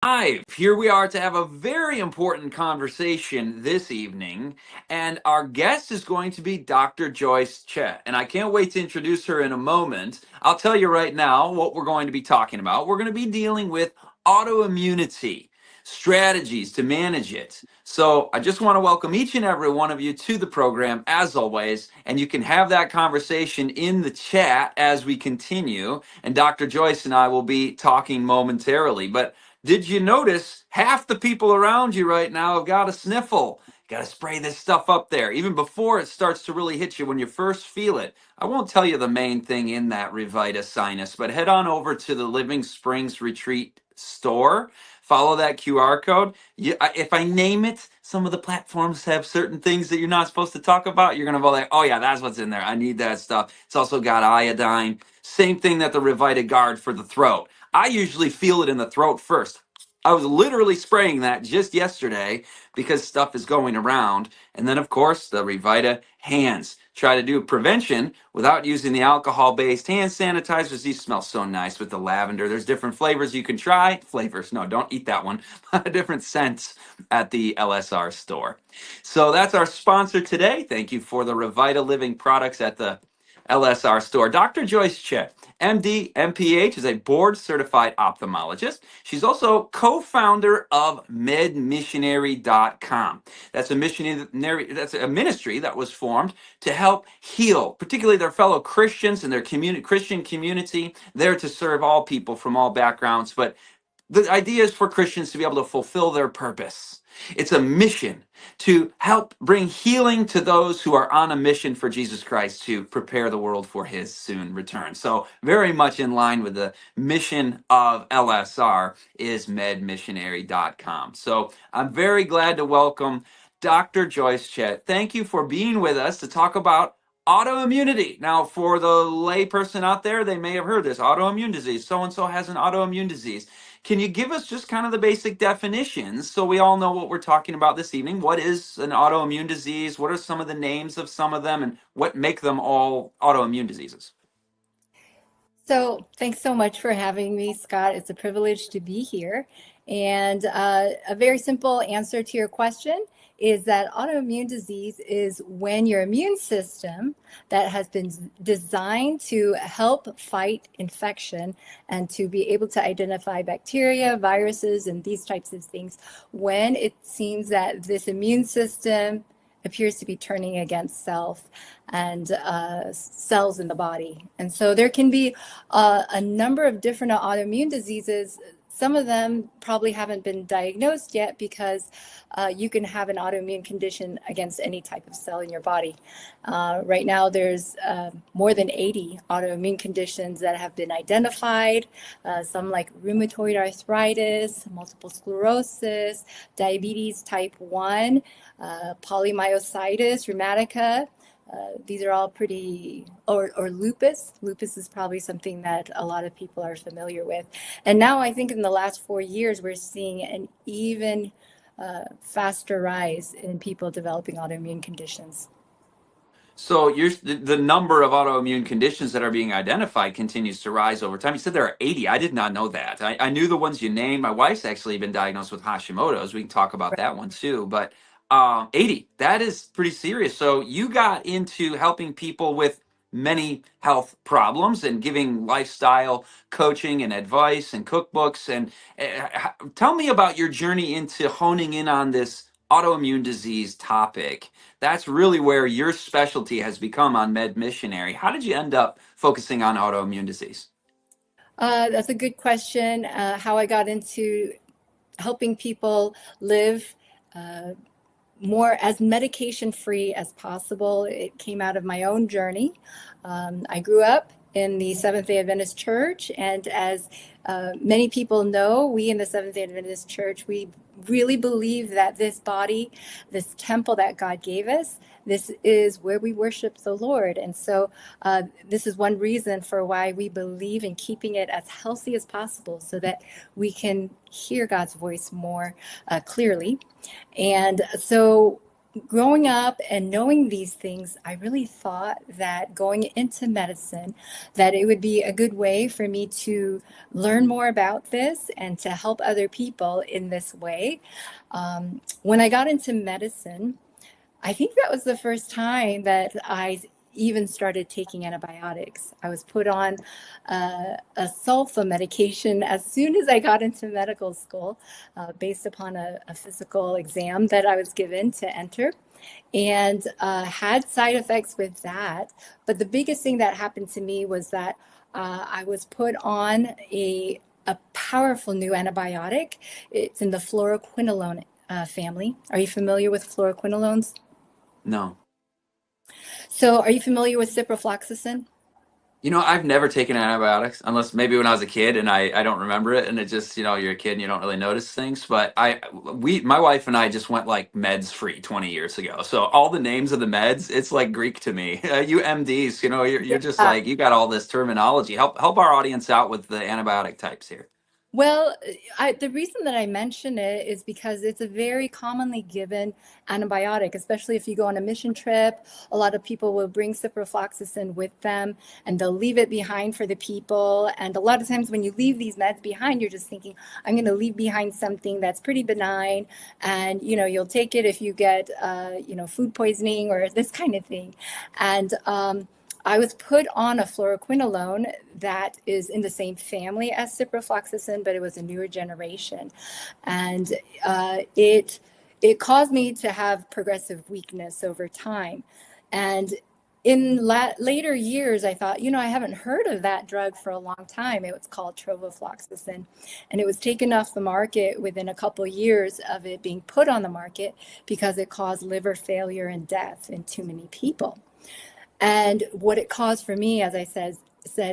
Live. Here we are to have a very important conversation this evening, and our guest is going to be Dr. Joyce Choe. And I can't wait to introduce her in a moment. I'll tell you right now what we're going to be talking about. We're going to be dealing with autoimmunity, strategies to manage it. So I just want to welcome each and every one of you to the program, as always, and you can have that conversation in the chat as we continue. And Dr. Joyce and I will be talking momentarily. But did you notice half the people around you right now have got a sniffle? Got to spray this stuff up there even before it starts to really hit you when you first feel it. I won't tell you the main thing in that Revita sinus, but head on over to the Living Springs Retreat store. Follow that QR code. If I name it, some of the platforms have certain things that you're not supposed to talk about. You're going to be like, oh, yeah, that's what's in there. I need that stuff. It's also got iodine. Same thing that the Revita Guard for the throat. I usually feel it in the throat first. I was literally spraying that just yesterday because stuff is going around. And then, of course, the Revita hands. Try to do prevention without using the alcohol-based hand sanitizers. These smell so nice with the lavender. There's different flavors you can try. Flavors, no, don't eat that one. Different scents at the LSR store. So that's our sponsor today. Thank you for the Revita Living products at the LSR store. Dr. Joyce Choe, MD, MPH, is a board certified ophthalmologist. She's also co-founder of medmissionary.com. That's a ministry that was formed to help heal, particularly their fellow Christians and their Christian community, there to serve all people from all backgrounds. But the idea is for Christians to be able to fulfill their purpose. It's a mission to help bring healing to those who are on a mission for Jesus Christ to prepare the world for his soon return. So very much in line with the mission of LSR is medmissionary.com. So I'm very glad to welcome Dr. Joyce Choe. Thank you for being with us to talk about autoimmunity. Now, for the layperson out there, they may have heard this autoimmune disease. So-and-so has an autoimmune disease. Can you give us just kind of the basic definitions so we all know what we're talking about this evening? What is an autoimmune disease? What are some of the names of some of them, and what make them all autoimmune diseases? So thanks so much for having me, Scott. It's a privilege to be here. And a very simple answer to your question is that autoimmune disease is when your immune system that has been designed to help fight infection and to be able to identify bacteria, viruses, and these types of things, when it seems that this immune system appears to be turning against self and cells in the body. And so there can be a number of different autoimmune diseases. Some of them probably haven't been diagnosed yet because you can have an autoimmune condition against any type of cell in your body. Right now, there's more than 80 autoimmune conditions that have been identified, some like rheumatoid arthritis, multiple sclerosis, diabetes type 1, polymyositis rheumatica. These are all pretty, or lupus. Lupus is probably something that a lot of people are familiar with. And now I think in the last 4 years, we're seeing an even faster rise in people developing autoimmune conditions. So the number of autoimmune conditions that are being identified continues to rise over time. You said there are 80. I did not know that. I knew the ones you named. My wife's actually been diagnosed with Hashimoto's. We can talk about that one too. But 80, that is pretty serious. So you got into helping people with many health problems and giving lifestyle coaching and advice and cookbooks. And tell me about your journey into honing in on this autoimmune disease topic. That's really where your specialty has become on Med Missionary. How did you end up focusing on autoimmune disease? That's a good question. How I got into helping people live more as medication free as possible. It came out of my own journey. I grew up in the Seventh-day Adventist Church, and as many people know, we in the Seventh-day Adventist Church, we really believe that this body, this temple that God gave us, this is where we worship the Lord. And so this is one reason for why we believe in keeping it as healthy as possible so that we can hear God's voice more clearly. And so growing up and knowing these things, I really thought that going into medicine, that it would be a good way for me to learn more about this and to help other people in this way. When I got into medicine, I think that was the first time that I even started taking antibiotics. I was put on a sulfa medication as soon as I got into medical school, based upon a physical exam that I was given to enter, and had side effects with that. But the biggest thing that happened to me was that I was put on a powerful new antibiotic. It's in the fluoroquinolone family. Are you familiar with fluoroquinolones? No. So, are you familiar with ciprofloxacin? I've never taken antibiotics unless maybe when I was a kid and I don't remember it, and it just, you're a kid and you don't really notice things. But my wife and I just went like meds free 20 years ago. So all the names of the meds, it's like Greek to me. You MDs, you're just Yeah. like, you got all this terminology. Help our audience out with the antibiotic types here. Well, the reason that I mention it is because it's a very commonly given antibiotic, especially if you go on a mission trip. A lot of people will bring ciprofloxacin with them and they'll leave it behind for the people. And a lot of times when you leave these meds behind, you're just thinking, I'm going to leave behind something that's pretty benign. And, you'll take it if you get, food poisoning or this kind of thing. And, I was put on a fluoroquinolone that is in the same family as ciprofloxacin, but it was a newer generation, and it caused me to have progressive weakness over time. And in later years, I thought, I haven't heard of that drug for a long time. It was called trovafloxacin, and it was taken off the market within a couple of years of it being put on the market because it caused liver failure and death in too many people. And what it caused for me, as I said,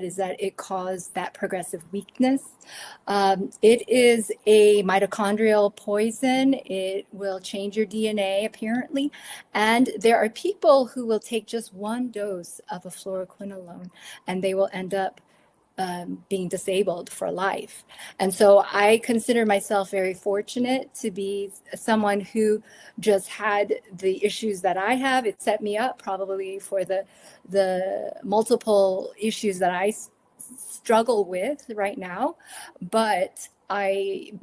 is that it caused that progressive weakness. It is a mitochondrial poison. It will change your DNA, apparently. And there are people who will take just one dose of a fluoroquinolone and they will end up being disabled for life. And so I consider myself very fortunate to be someone who just had the issues that I have. It set me up probably for the multiple issues that I struggle with right now. But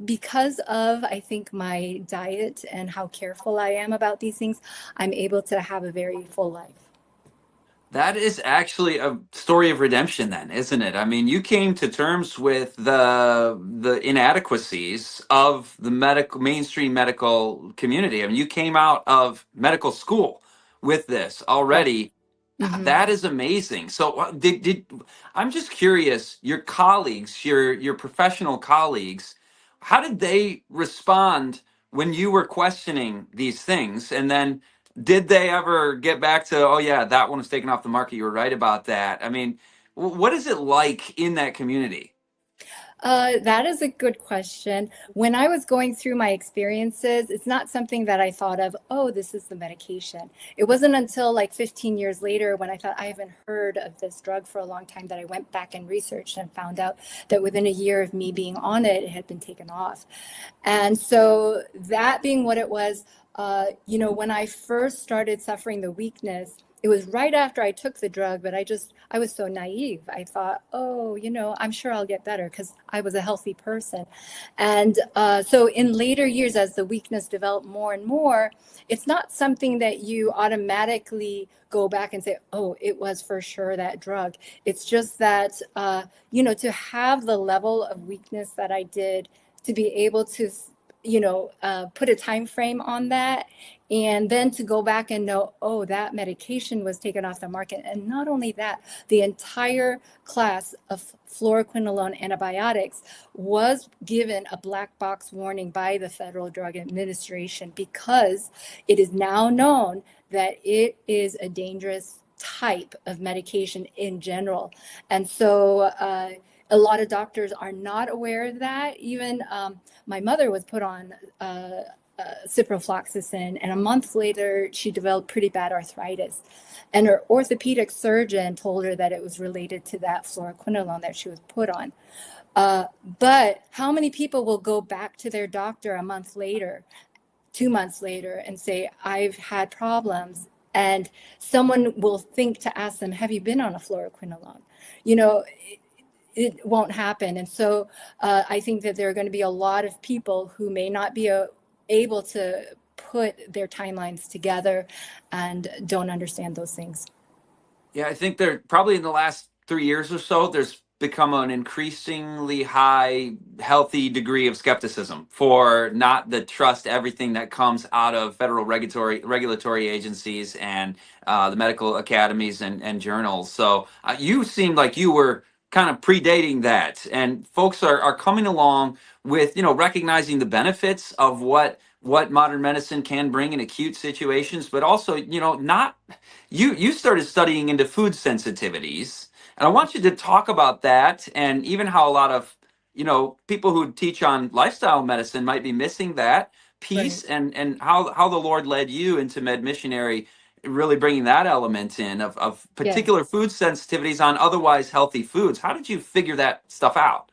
because of, I think, my diet and how careful I am about these things, I'm able to have a very full life. That is actually a story of redemption then, isn't it? I mean, you came to terms with the inadequacies of the mainstream medical community. I mean, you came out of medical school with this Right. already. Mm-hmm. That is amazing. So did I'm just curious, your colleagues, your professional colleagues, how did they respond when you were questioning these things? And then did they ever get back to, oh yeah, that one was taken off the market. You were right about that. I mean, what is it like in that community? That is a good question. When I was going through my experiences, it's not something that I thought of, oh, this is the medication. It wasn't until like 15 years later when I thought I haven't heard of this drug for a long time that I went back and researched and found out that within a year of me being on it, it had been taken off. And so that being what it was, when I first started suffering the weakness, it was right after I took the drug, but I was so naive. I thought, oh, I'm sure I'll get better because I was a healthy person. And so in later years, as the weakness developed more and more, it's not something that you automatically go back and say, oh, it was for sure that drug. It's just that, to have the level of weakness that I did, to be able to put a time frame on that, and then to go back and know, oh, that medication was taken off the market. And not only that, the entire class of fluoroquinolone antibiotics was given a black box warning by the Federal Drug Administration because it is now known that it is a dangerous type of medication in general. And so a lot of doctors are not aware of that. Even my mother was put on ciprofloxacin, and a month later, she developed pretty bad arthritis. And her orthopedic surgeon told her that it was related to that fluoroquinolone that she was put on. But how many people will go back to their doctor a month later 2 months later and say, I've had problems. And someone will think to ask them, have you been on a fluoroquinolone? You know, it won't happen. And so I think that there are going to be a lot of people who may not be able to put their timelines together and don't understand those things. Yeah, I think there probably in the last 3 years or so, there's become an increasingly high, healthy degree of skepticism for not to trust everything that comes out of federal regulatory agencies and the medical academies and journals. So you seemed like you were kind of predating that, and folks are coming along with recognizing the benefits of what modern medicine can bring in acute situations, but also not you started studying into food sensitivities, and I want you to talk about that, and even how a lot of people who teach on lifestyle medicine might be missing that Right. piece, and how the Lord led you into med missionary, really bringing that element in of Yes. particular food sensitivities on otherwise healthy foods. How did you figure that stuff out?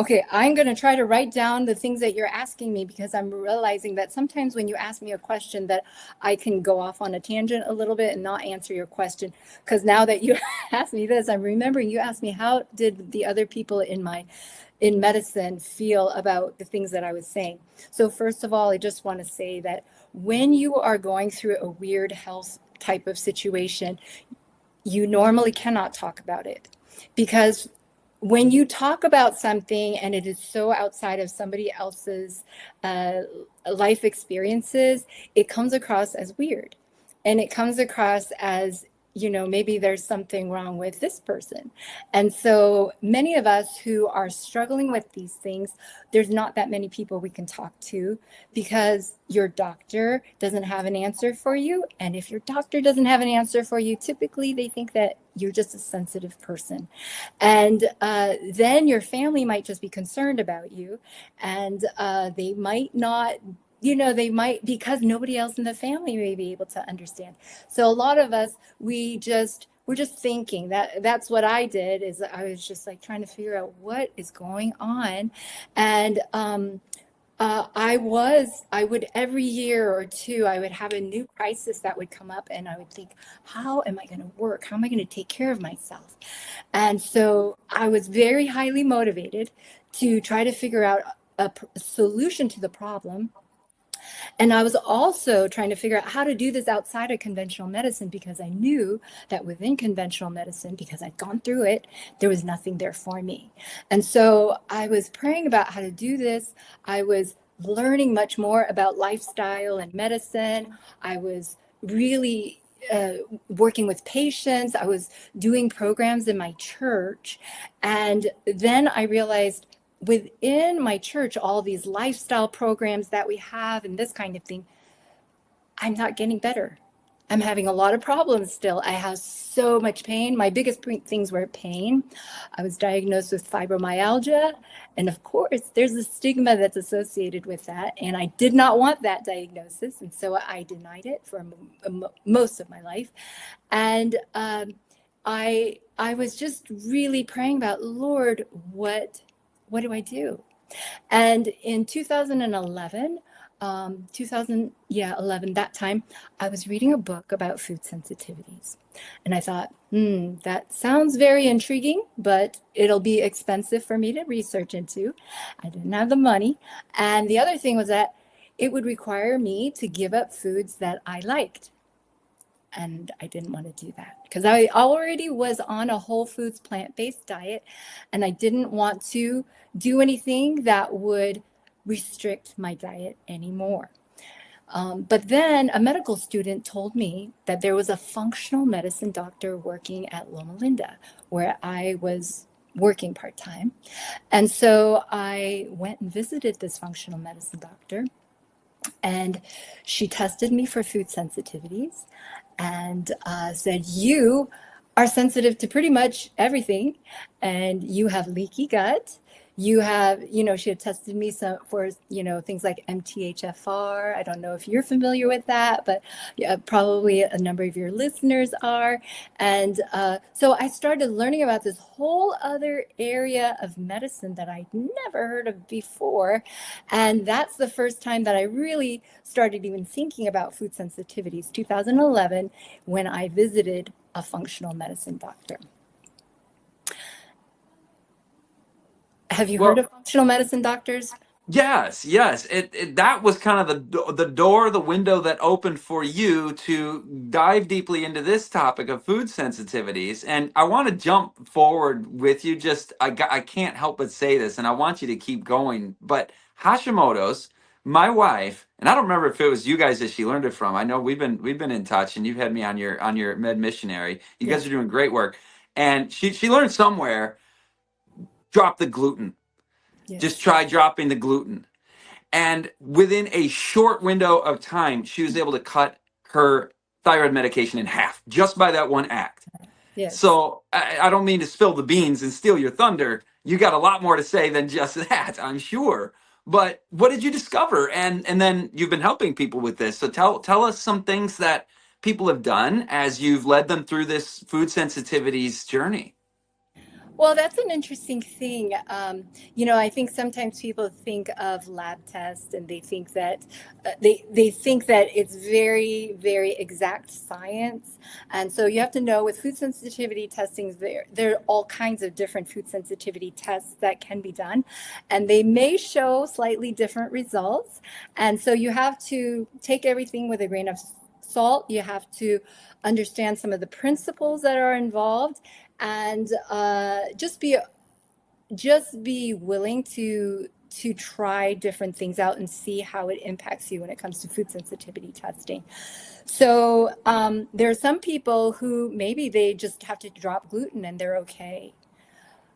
Okay, I'm going to try to write down the things that you're asking me, because I'm realizing that sometimes when you ask me a question that I can go off on a tangent a little bit and not answer your question. Because now that you asked me this, I'm remembering you asked me, how did the other people in medicine feel about the things that I was saying? So first of all, I just want to say that when you are going through a weird health type of situation, you normally cannot talk about it, because when you talk about something and it is so outside of somebody else's uh, life experiences, it comes across as weird, and it comes across as, maybe there's something wrong with this person. And so many of us who are struggling with these things, there's not that many people we can talk to, because your doctor doesn't have an answer for you. And if your doctor doesn't have an answer for you, typically they think that you're just a sensitive person. And then your family might just be concerned about you, and they might not, they might, because nobody else in the family may be able to understand. So a lot of us, we're just thinking that's what I did, is I was just like trying to figure out what is going on. And I would every year or two, I would have a new crisis that would come up, and I would think, how am I going to work? How am I going to take care of myself? And so I was very highly motivated to try to figure out a solution to the problem. And I was also trying to figure out how to do this outside of conventional medicine, because I knew that within conventional medicine, because I'd gone through it, there was nothing there for me. And so I was praying about how to do this. I was learning much more about lifestyle and medicine. I was really working with patients. I was doing programs in my church. And then I realized, within my church, all these lifestyle programs that we have and this kind of thing, I'm not getting better. I'm having a lot of problems still. I have so much pain. My biggest things were pain. I was diagnosed with fibromyalgia. And of course, there's a stigma that's associated with that. And I did not want that diagnosis. And so I denied it for most of my life. And I was just really praying about, Lord, what do I do? And in 2011, 11, that time, I was reading a book about food sensitivities. And I thought, that sounds very intriguing, but it'll be expensive for me to research into. I didn't have the money. And the other thing was that it would require me to give up foods that I liked. And I didn't want to do that, because I already was on a whole foods plant-based diet, and I didn't want to do anything that would restrict my diet anymore. But then a medical student told me that there was a functional medicine doctor working at Loma Linda, where I was working part-time. And so I went and visited this functional medicine doctor, and she tested me for food sensitivities, and said, you are sensitive to pretty much everything, and you have leaky gut, You have, she had tested me some for, things like MTHFR. I don't know if you're familiar with that, but yeah, probably a number of your listeners are. And so I started learning about this whole other area of medicine that I'd never heard of before. And that's the first time that I really started even thinking about food sensitivities, 2011, when I visited a functional medicine doctor. Have you heard Well, of functional medicine doctors? yes, yes. That was kind of the door, the window that opened for you to dive deeply into this topic of food sensitivities. And I want to jump forward with you. Just I can't help but say this, and I want you to keep going. But Hashimoto's, my wife, and I don't remember if it was you guys that she learned it from. I know we've been in touch, and you've had me on your med missionary. You Yeah. guys are doing great work. And she learned somewhere, drop the gluten. Just Yes. try dropping the gluten. And within a short window of time, she was able to cut her thyroid medication in half just by that one act. Yes. So I don't mean to spill the beans and steal your thunder. You got a lot more to say than just that, I'm sure. But what did you discover? And then you've been helping people with this. So tell us some things that people have done as you've led them through this food sensitivities journey. Well, that's an interesting thing. I think sometimes people think of lab tests and they think that they think that it's very, very exact science. And so you have to know with food sensitivity testing, there are all kinds of different food sensitivity tests that can be done, and they may show slightly different results. And so you have to take everything with a grain of salt. You have to understand some of the principles that are involved, and just be willing to try different things out and see how it impacts you when it comes to food sensitivity testing. So there are some people who maybe they just have to drop gluten and they're okay.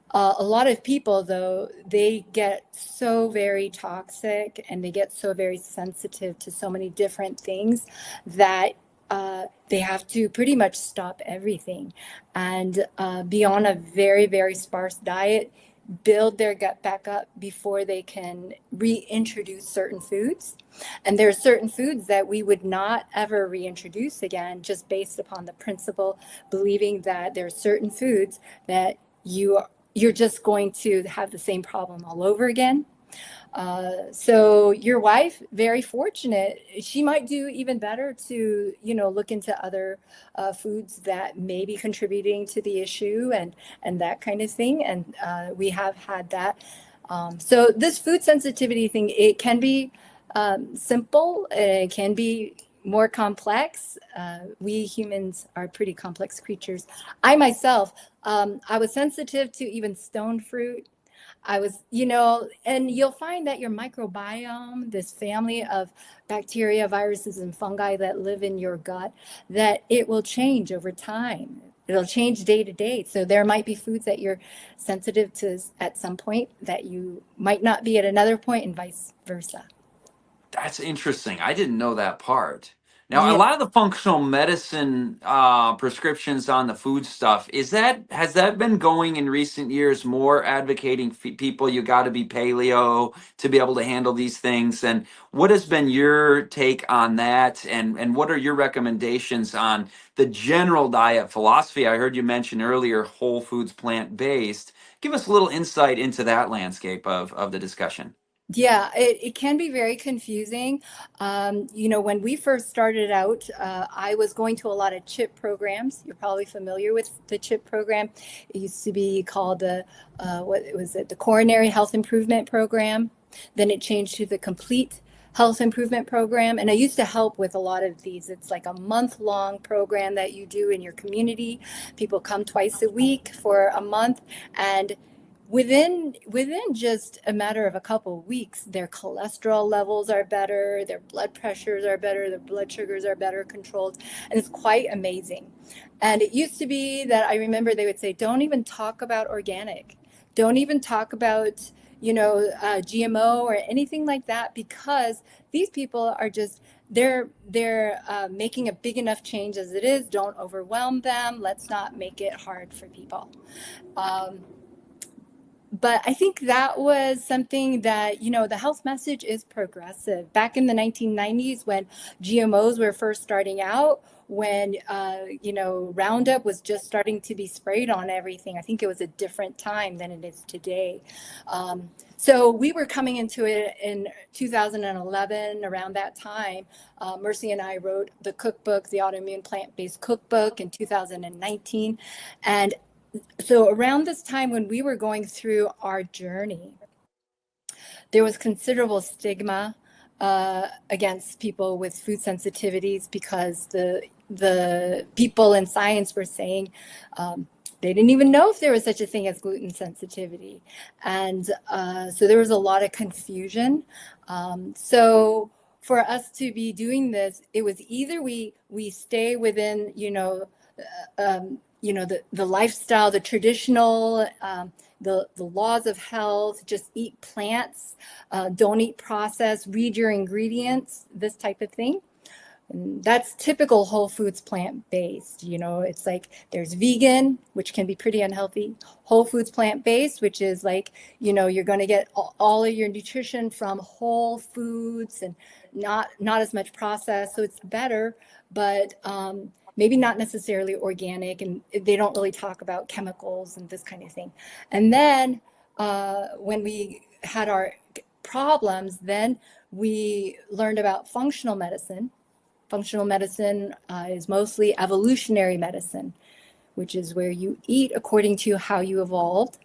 A lot of people, though, they get so very toxic and they get so very sensitive to so many different things that they have to pretty much stop everything and be on a very, very sparse diet, build their gut back up before they can reintroduce certain foods. And there are certain foods that we would not ever reintroduce again, just based upon the principle, believing that there are certain foods that you're just going to have the same problem all over again. So your wife, very fortunate. She might do even better to, look into other foods that may be contributing to the issue and that kind of thing. And we have had that. So this food sensitivity thing, it can be simple. It can be more complex. We humans are pretty complex creatures. I myself, I was sensitive to even stone fruit. I was, and you'll find that your microbiome, this family of bacteria, viruses, and fungi that live in your gut, that it will change over time. It'll change day to day. So there might be foods that you're sensitive to at some point that you might not be at another point, and vice versa. That's interesting. I didn't know that part. Now, a Yeah. lot of the functional medicine prescriptions on the food stuff has that been going in recent years more advocating people you got to be paleo to be able to handle these things? And what has been your take on that? And what are your recommendations on the general diet philosophy? I heard you mention earlier whole foods, plant based. Give us a little insight into that landscape of the discussion. Yeah, it can be very confusing. When we first started out, I was going to a lot of CHIP programs. You're probably familiar with the CHIP program. It used to be called what was it? The Coronary Health Improvement Program. Then it changed to the Complete Health Improvement Program. And I used to help with a lot of these. It's like a month-long program that you do in your community. People come twice a week for a month, and within just a matter of a couple of weeks, their cholesterol levels are better, their blood pressures are better, their blood sugars are better controlled, and it's quite amazing. And it used to be that I remember they would say, don't even talk about organic, don't even talk about GMO or anything like that, because these people are just they're making a big enough change as it is. Don't overwhelm them. Let's not make it hard for people. Um, But I think that was something that, the health message is progressive. Back in the 1990s, when GMOs were first starting out, when, Roundup was just starting to be sprayed on everything, I think it was a different time than it is today. So we were coming into it in 2011, around that time. Mercy and I wrote the cookbook, the Autoimmune Plant-Based Cookbook in 2019. And so around this time when we were going through our journey, there was considerable stigma against people with food sensitivities because the people in science were saying they didn't even know if there was such a thing as gluten sensitivity, and so there was a lot of confusion. So for us to be doing this, it was either we stay within the lifestyle, the traditional, the laws of health, just eat plants, don't eat processed, read your ingredients, this type of thing. And that's typical whole foods plant-based. It's like there's vegan, which can be pretty unhealthy, whole foods plant-based, which is like, you're going to get all of your nutrition from whole foods and not as much processed. So it's better, but maybe not necessarily organic. And they don't really talk about chemicals and this kind of thing. And then when we had our problems, then we learned about functional medicine. Functional medicine is mostly evolutionary medicine, which is where you eat according to how you evolved.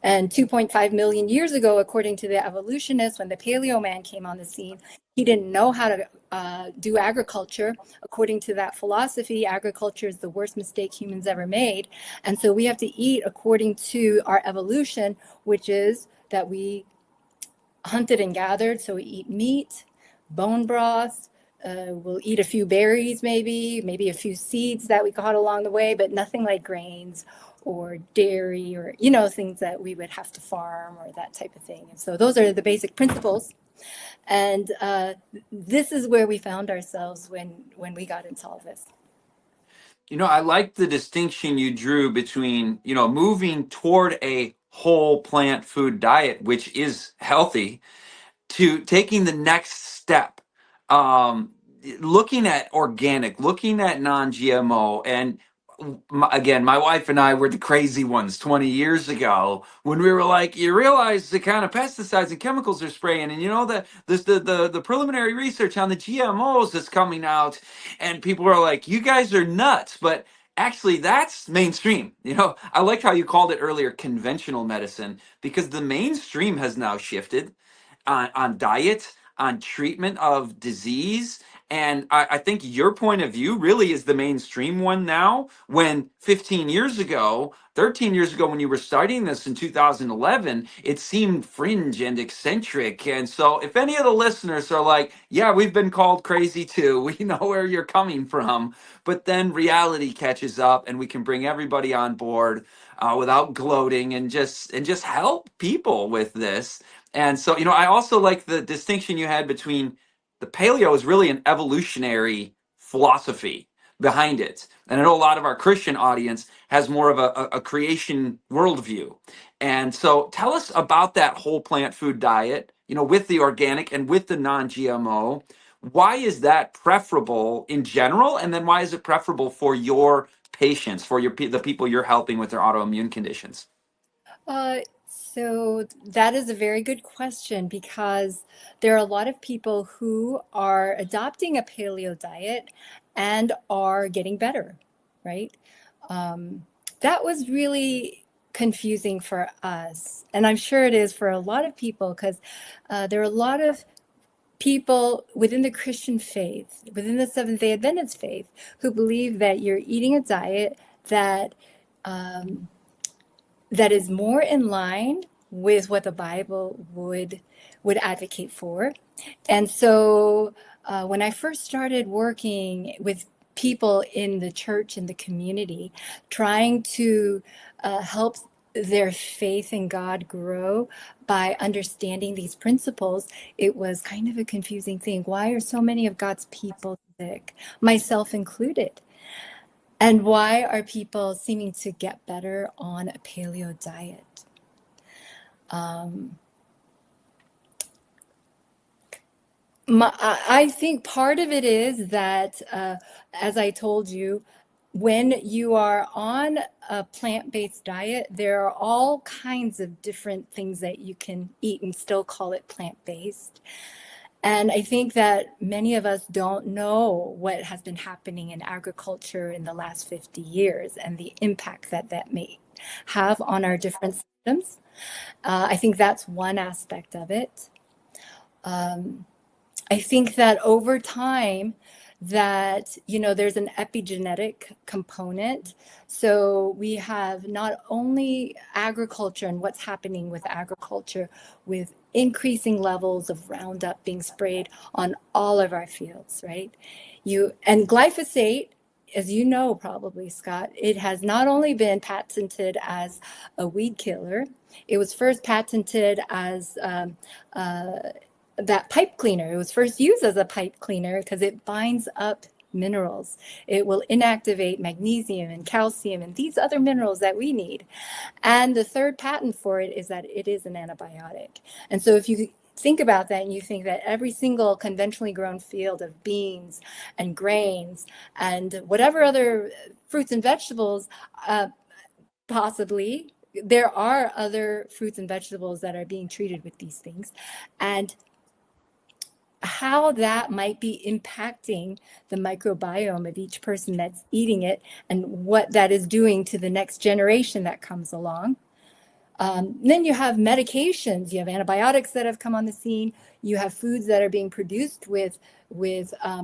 And 2.5 million years ago, according to the evolutionists, when the paleo man came on the scene, he didn't know how to do agriculture. According to that philosophy, agriculture is the worst mistake humans ever made. And so we have to eat according to our evolution, which is that we hunted and gathered. So we eat meat, bone broth. We'll eat a few berries, maybe a few seeds that we caught along the way, but nothing like grains or dairy or, things that we would have to farm or that type of thing. And so those are the basic principles. And this is where we found ourselves when we got into all this. I like the distinction you drew between, moving toward a whole plant food diet, which is healthy, to taking the next step, um, looking at organic, looking at non-GMO, and again, my wife and I were the crazy ones 20 years ago when we were like, you realize the kind of pesticides and chemicals they're spraying, and the preliminary research on the GMOs that's coming out, and people are like, you guys are nuts, but. Actually, that's mainstream. I like how you called it earlier conventional medicine because the mainstream has now shifted on diet, on treatment of disease. And I think your point of view really is the mainstream one now. When 15 years ago, 13 years ago, when you were starting this in 2011, it seemed fringe and eccentric. And so, if any of the listeners are like, yeah, we've been called crazy too, we know where you're coming from. But then reality catches up and we can bring everybody on board without gloating and just help people with this. And so, I also like the distinction you had between the paleo is really an evolutionary philosophy behind it. And I know a lot of our Christian audience has more of a creation worldview. And so tell us about that whole plant food diet, with the organic and with the non-GMO. Why is that preferable in general? And then why is it preferable for your patients, for the people you're helping with their autoimmune conditions? So that is a very good question because there are a lot of people who are adopting a paleo diet and are getting better, right? Um, that was really confusing for us. And I'm sure it is for a lot of people because there are a lot of people within the Christian faith, within the Seventh-day Adventist faith, who believe that you're eating a diet that um, that is more in line with what the Bible would advocate for. And so when I first started working with people in the church and the community, trying to help their faith in God grow by understanding these principles, it was kind of a confusing thing. Why are so many of God's people sick, myself included? And why are people seeming to get better on a paleo diet? Um, I think part of it is that, as I told you, when you are on a plant-based diet, there are all kinds of different things that you can eat and still call it plant-based. And I think that many of us don't know what has been happening in agriculture in the last 50 years and the impact that that may have on our different systems. I think that's one aspect of it. Um, I think that over time that, there's an epigenetic component. So we have not only agriculture and what's happening with agriculture with increasing levels of Roundup being sprayed on all of our fields, right? And glyphosate, as you know probably, Scott, it has not only been patented as a weed killer, it was first patented as that pipe cleaner. It was first used as a pipe cleaner because it binds up minerals. It will inactivate magnesium and calcium and these other minerals that we need. And the third patent for it is that it is an antibiotic. And so if you think about that and you think that every single conventionally grown field of beans and grains and whatever other fruits and vegetables, possibly, there are other fruits and vegetables that are being treated with these things. And how that might be impacting the microbiome of each person that's eating it and what that is doing to the next generation that comes along. Then you have medications, you have antibiotics that have come on the scene, you have foods that are being produced with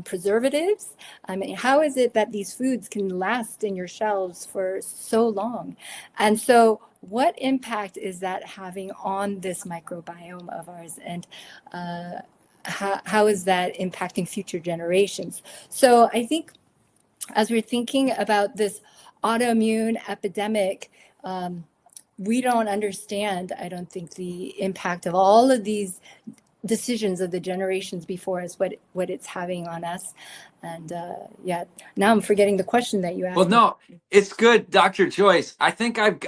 preservatives. I mean, how is it that these foods can last in your shelves for so long? And so what impact is that having on this microbiome of ours? And how is that impacting future generations? So I think as we're thinking about this autoimmune epidemic, we don't understand, I don't think, the impact of all of these decisions of the generations before us, what it's having on us. And yeah, now I'm forgetting the question that you Well, asked me. no, it's good, Dr. Joyce. I think I've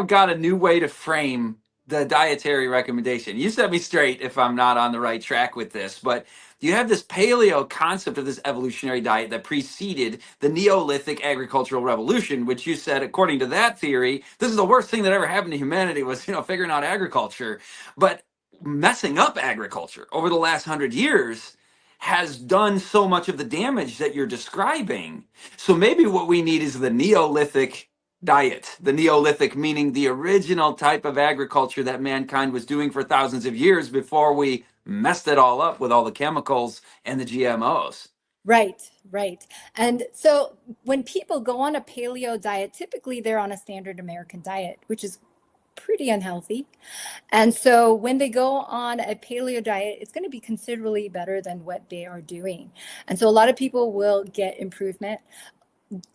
got a new way to frame the dietary recommendation. You set me straight if I'm not on the right track with this, but you have this paleo concept of this evolutionary diet that preceded the Neolithic agricultural revolution, which you said, according to that theory, this is the worst thing that ever happened to humanity was, figuring out agriculture. But messing up agriculture over the last 100 years has done so much of the damage that you're describing. So maybe what we need is the Neolithic diet. The Neolithic meaning the original type of agriculture that mankind was doing for thousands of years before we messed it all up with all the chemicals and the GMOs. Right, right. And so when people go on a paleo diet, typically they're on a standard American diet, which is pretty unhealthy. And so when they go on a paleo diet, it's going to be considerably better than what they are doing. And so a lot of people will get improvement.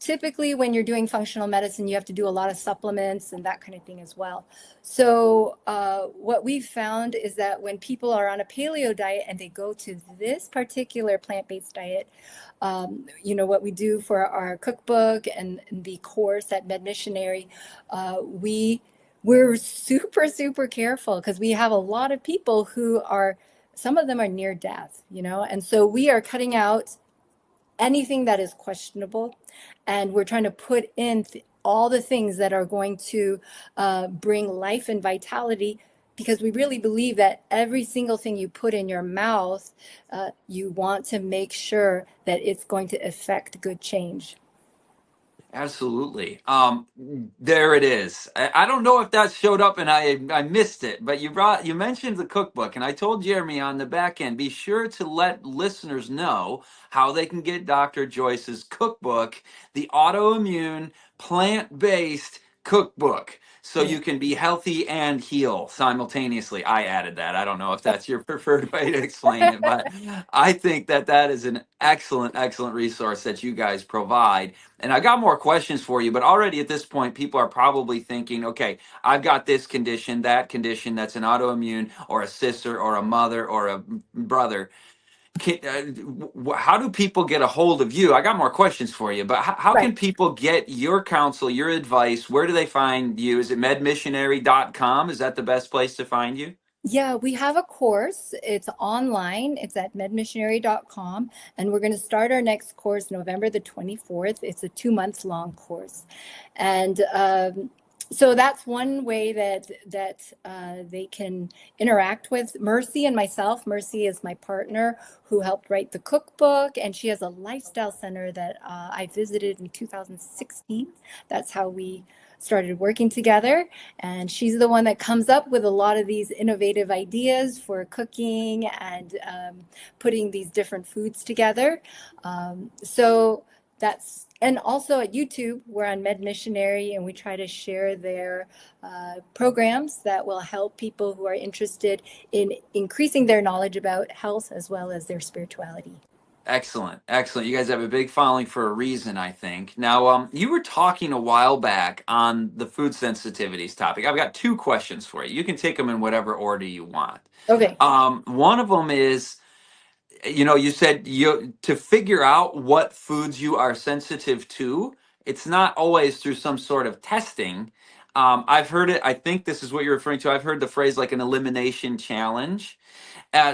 Typically, when you're doing functional medicine, you have to do a lot of supplements and that kind of thing as well. So what we've found is that when people are on a paleo diet and they go to this particular plant-based diet, what we do for our cookbook and the course at Missionary, we're super, super careful because we have a lot of people who are, some of them are near death, and so we are cutting out anything that is questionable, and we're trying to put in all the things that are going to bring life and vitality, because we really believe that every single thing you put in your mouth, you want to make sure that it's going to affect good change. Absolutely. There it is. I don't know if that showed up and I missed it, but you mentioned the cookbook, and I told Jeremy on the back end, be sure to let listeners know how they can get Dr. Joyce's cookbook, the Autoimmune Plant-Based Cookbook. So Yeah. you can be healthy and heal simultaneously. I added that. I don't know if that's your preferred way to explain it, but I think that that is an excellent, excellent resource that you guys provide. And I got more questions for you, but already at this point, people are probably thinking, okay, I've got this condition, that condition that's an autoimmune or a sister or a mother or a brother. how do people get a hold of you? I got more questions for you, but how Right. can people get your counsel, your advice? Where do they find you? Is it medmissionary.com? Is that the best place to find you? Yeah, we have a course. It's online. It's at medmissionary.com. And we're going to start our next course November the 24th. It's a 2 month long course. And so that's one way that they can interact with Mercy and myself. Mercy is my partner who helped write the cookbook, and she has a lifestyle center that I visited in 2016. That's how we started working together. And she's the one that comes up with a lot of these innovative ideas for cooking and putting these different foods together. So that's, and also at YouTube, we're on Med Missionary, and we try to share their programs that will help people who are interested in increasing their knowledge about health as well as their spirituality. Excellent, excellent. You guys have a big following for a reason, I think. Now, you were talking a while back on the food sensitivities topic. I've got two questions for you. You can take them in whatever order you want. Okay. One of them is, you said you to figure out what foods you are sensitive to. It's not always through some sort of testing. I've heard it. I think this is what you're referring to. I've heard the phrase like an elimination challenge.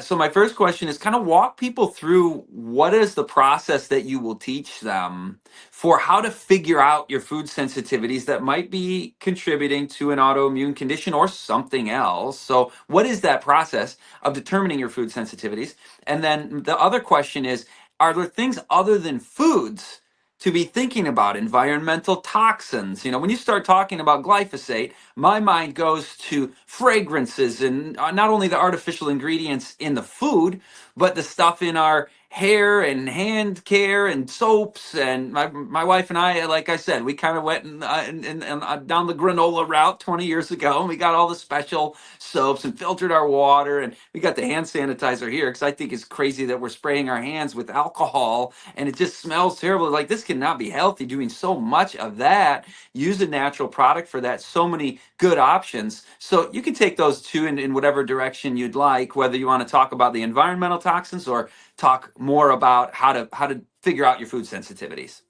So my first question is kind of walk people through what is the process that you will teach them for how to figure out your food sensitivities that might be contributing to an autoimmune condition or something else. So what is that process of determining your food sensitivities? And then the other question is, are there things other than foods to be thinking about? Environmental toxins. When you start talking about glyphosate, my mind goes to fragrances and not only the artificial ingredients in the food, but the stuff in our hair and hand care and soaps. And my wife and I, like I said, we kind of went down the granola route 20 years ago, and we got all the special soaps and filtered our water, and we got the hand sanitizer here because I think it's crazy that we're spraying our hands with alcohol and it just smells terrible. Like, this cannot be healthy doing so much of that. Use a natural product for that. So many good options. So you can take those two in whatever direction you'd like, whether you want to talk about the environmental toxins or talk more about how to figure out your food sensitivities.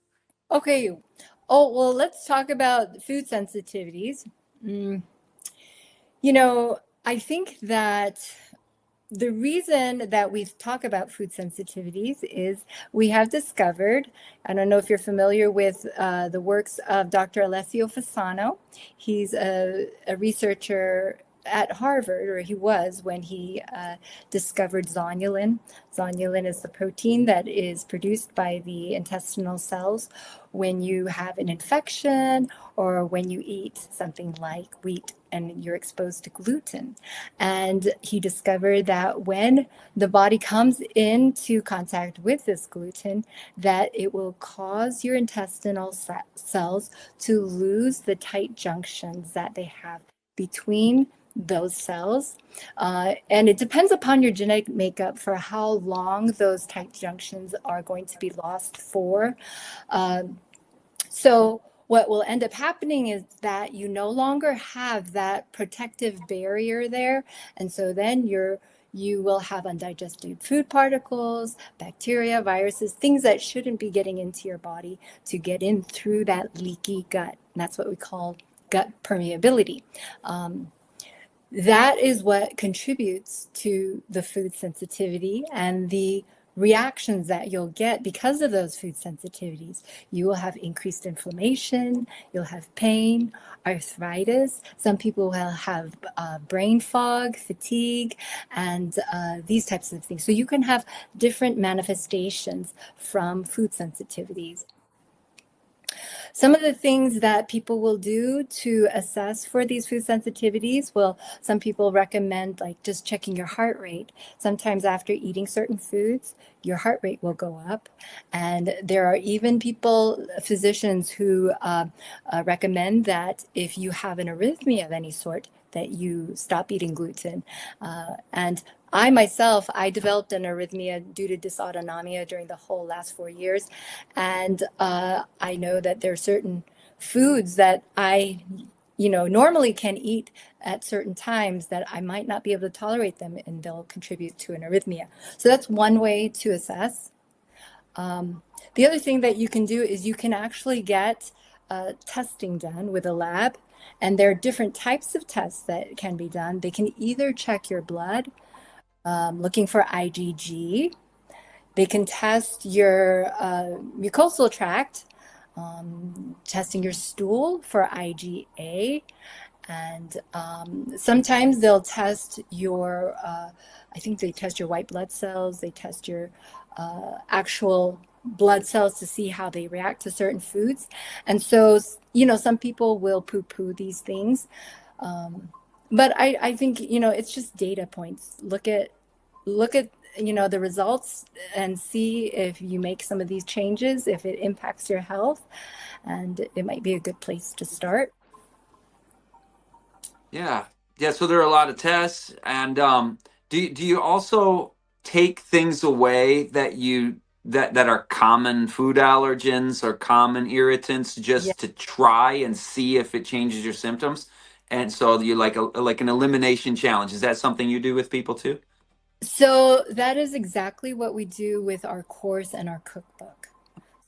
Okay. Oh, well, let's talk about food sensitivities. Mm, I think that the reason that we talk about food sensitivities is we have discovered, I don't know if you're familiar with the works of Dr. Alessio Fasano. He's a researcher at Harvard, or he was when he discovered zonulin. Zonulin is the protein that is produced by the intestinal cells when you have an infection or when you eat something like wheat and you're exposed to gluten. And he discovered that when the body comes into contact with this gluten, that it will cause your intestinal cells to lose the tight junctions that they have between those cells. And it depends upon your genetic makeup for how long those tight junctions are going to be lost for. So what will end up happening is that you no longer have that protective barrier there. And so then you will have undigested food particles, bacteria, viruses, things that shouldn't be getting into your body to get in through that leaky gut. And that's what we call gut permeability. That is what contributes to the food sensitivity and the reactions that you'll get because of those food sensitivities. You will have increased inflammation, you'll have pain, arthritis. Some people will have brain fog, fatigue, and these types of things. So you can have different manifestations from food sensitivities. Some of the things that people will do to assess for these food sensitivities, well, some people recommend like just checking your heart rate. Sometimes after eating certain foods, your heart rate will go up. And there are even people, physicians, who recommend that if you have an arrhythmia of any sort, that you stop eating gluten. And I developed an arrhythmia due to dysautonomia during the whole last 4 years. And I know that there are certain foods that I normally can eat at certain times that I might not be able to tolerate them and they'll contribute to an arrhythmia. So that's one way to assess. The other thing that you can do is you can actually get testing done with a lab, and there are different types of tests that can be done. They can either check your blood, looking for IgG. They can test your mucosal tract, testing your stool for IgA. And sometimes they'll test your, I think they test your white blood cells, they test your actual blood cells to see how they react to certain foods. And so, some people will poo-poo these things. But I think, it's just data points. Look at the results and see if you make some of these changes, if it impacts your health, and it might be a good place to start. Yeah. Yeah. So there are a lot of tests. And do you also take things away that are common food allergens or common irritants Yeah. just to try and see if it changes your symptoms? And so you like an elimination challenge. Is that something you do with people too? So that is exactly what we do with our course and our cookbook.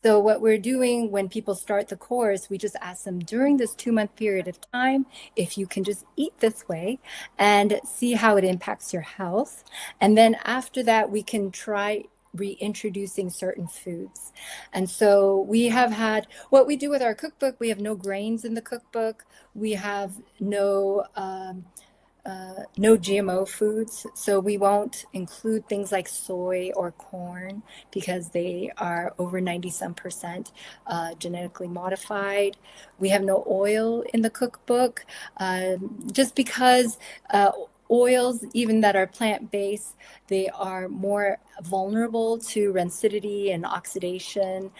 So what we're doing when people start the course, we just ask them during this 2-month period of time, if you can just eat this way and see how it impacts your health. And then after that, we can try reintroducing certain foods. And so we have had what we do with our cookbook. We have no grains in the cookbook. We have no GMO foods. So we won't include things like soy or corn because they are over 90 some percent genetically modified. We have no oil in the cookbook just because oils, even that are plant-based, they are more vulnerable to rancidity and oxidation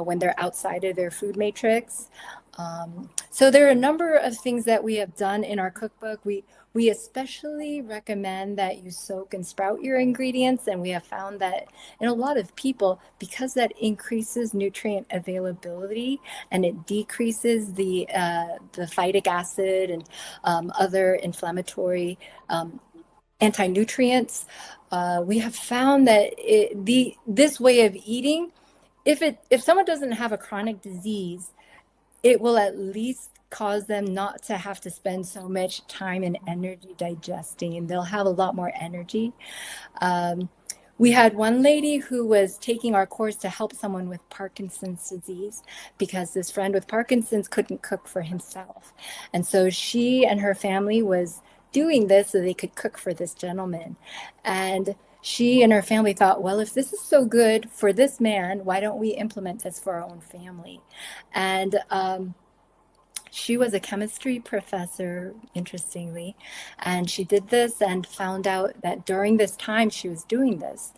when they're outside of their food matrix. So there are a number of things that we have done in our cookbook. We especially recommend that you soak and sprout your ingredients, and we have found that in a lot of people, because that increases nutrient availability and it decreases the phytic acid and other inflammatory anti-nutrients, we have found that this way of eating, if someone doesn't have a chronic disease, it will at least cause them not to have to spend so much time and energy digesting, and they'll have a lot more energy. Um, we had one lady who was taking our course to help someone with Parkinson's disease because this friend with Parkinson's couldn't cook for himself. And so she and her family was doing this so they could cook for this gentleman. And she and her family thought, well, if this is so good for this man, why don't we implement this for our own family? And she was a chemistry professor, interestingly, and she did this and found out that during this time she was doing this,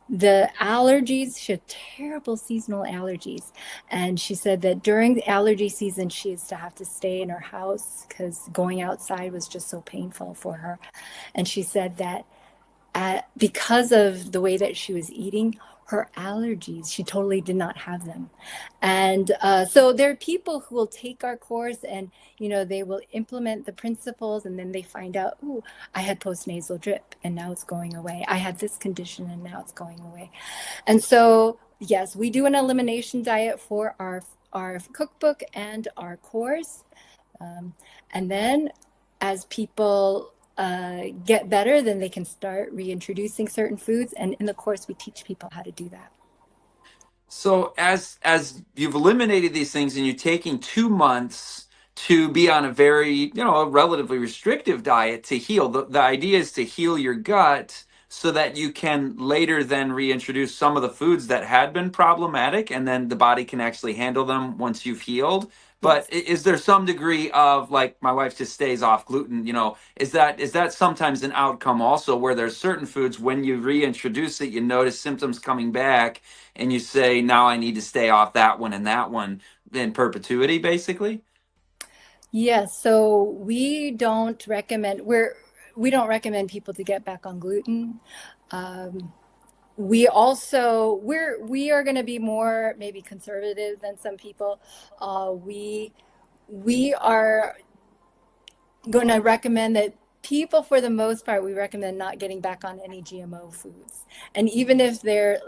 the allergies, she had terrible seasonal allergies. And she said that during the allergy season, she used to have to stay in her house because going outside was just so painful for her. And she said that because of the way that she was eating, her allergies, she totally did not have them. And so there are people who will take our course and, they will implement the principles and then they find out, oh, I had postnasal drip and now it's going away. I had this condition and now it's going away. And so, yes, we do an elimination diet for our cookbook and our course. And then as people get better, then they can start reintroducing certain foods. And in the course, we teach people how to do that. So as you've eliminated these things and you're taking 2 months to be on a very, a relatively restrictive diet to heal, the idea is to heal your gut so that you can later then reintroduce some of the foods that had been problematic and then the body can actually handle them once you've healed. But Yes. is there some degree of, like, my wife just stays off gluten, is that sometimes an outcome also where there's certain foods when you reintroduce it, you notice symptoms coming back and you say, now I need to stay off that one and that one in perpetuity, basically? Yes. So we don't recommend people to get back on gluten. Um, we are going to be more maybe conservative than some people. We are. going to recommend that people, for the most part, we recommend not getting back on any GMO foods. And even if they're,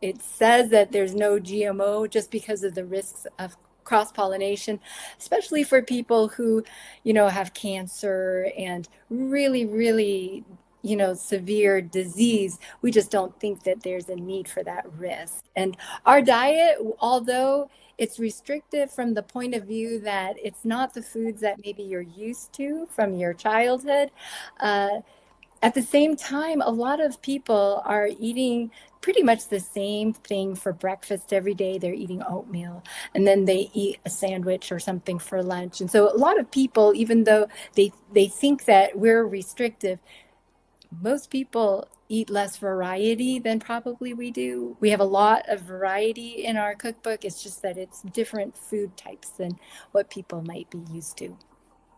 it says that there's no GMO just because of the risks of cross pollination, especially for people who, have cancer and really, really, severe disease. We just don't think that there's a need for that risk. And our diet, although it's restrictive from the point of view that it's not the foods that maybe you're used to from your childhood. Uh, at the same time, a lot of people are eating pretty much the same thing for breakfast every day. They're eating oatmeal and then they eat a sandwich or something for lunch. And so a lot of people, even though they think that we're restrictive, most people eat less variety than probably we do. We have a lot of variety in our cookbook. It's just that it's different food types than what people might be used to.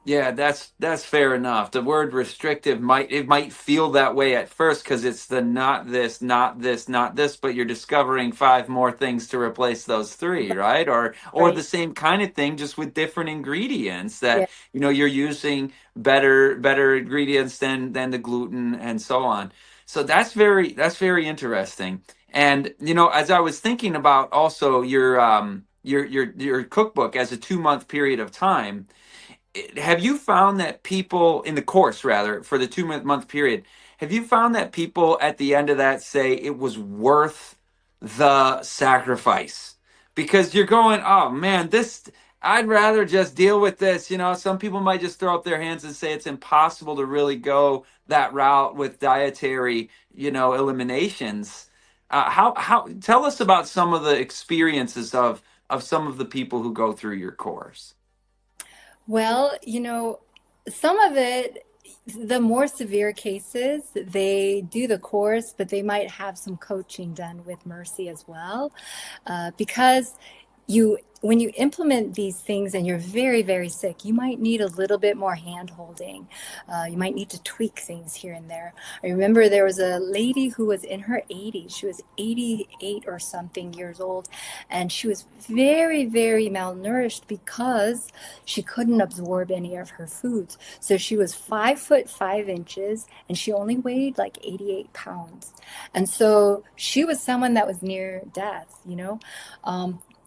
Yeah, that's fair enough. The word restrictive might feel that way at first because it's the not this, not this, not this, but you're discovering five more things to replace those three, right? Or the Right. same kind of thing, just with different ingredients that Yeah. you're using better ingredients than the gluten and so on. So that's very interesting. And as I was thinking about also your cookbook as a 2 month period of time, have you found that people in the course, rather, for the 2 month period, have you found that people at the end of that say it was worth the sacrifice? Because you're going, oh man, I'd rather just deal with this. Some people might just throw up their hands and say it's impossible to really go that route with dietary, eliminations. How tell us about some of the experiences of some of the people who go through your course. Well, some of it, the more severe cases, they do the course, but they might have some coaching done with Mercy as well, because when you implement these things and you're very, very sick, you might need a little bit more hand holding. You might need to tweak things here and there. I remember there was a lady who was in her 80s. She was 88 or something years old, and she was very, very malnourished because she couldn't absorb any of her foods. So she was 5'5" and she only weighed like 88 pounds. And so she was someone that was near death.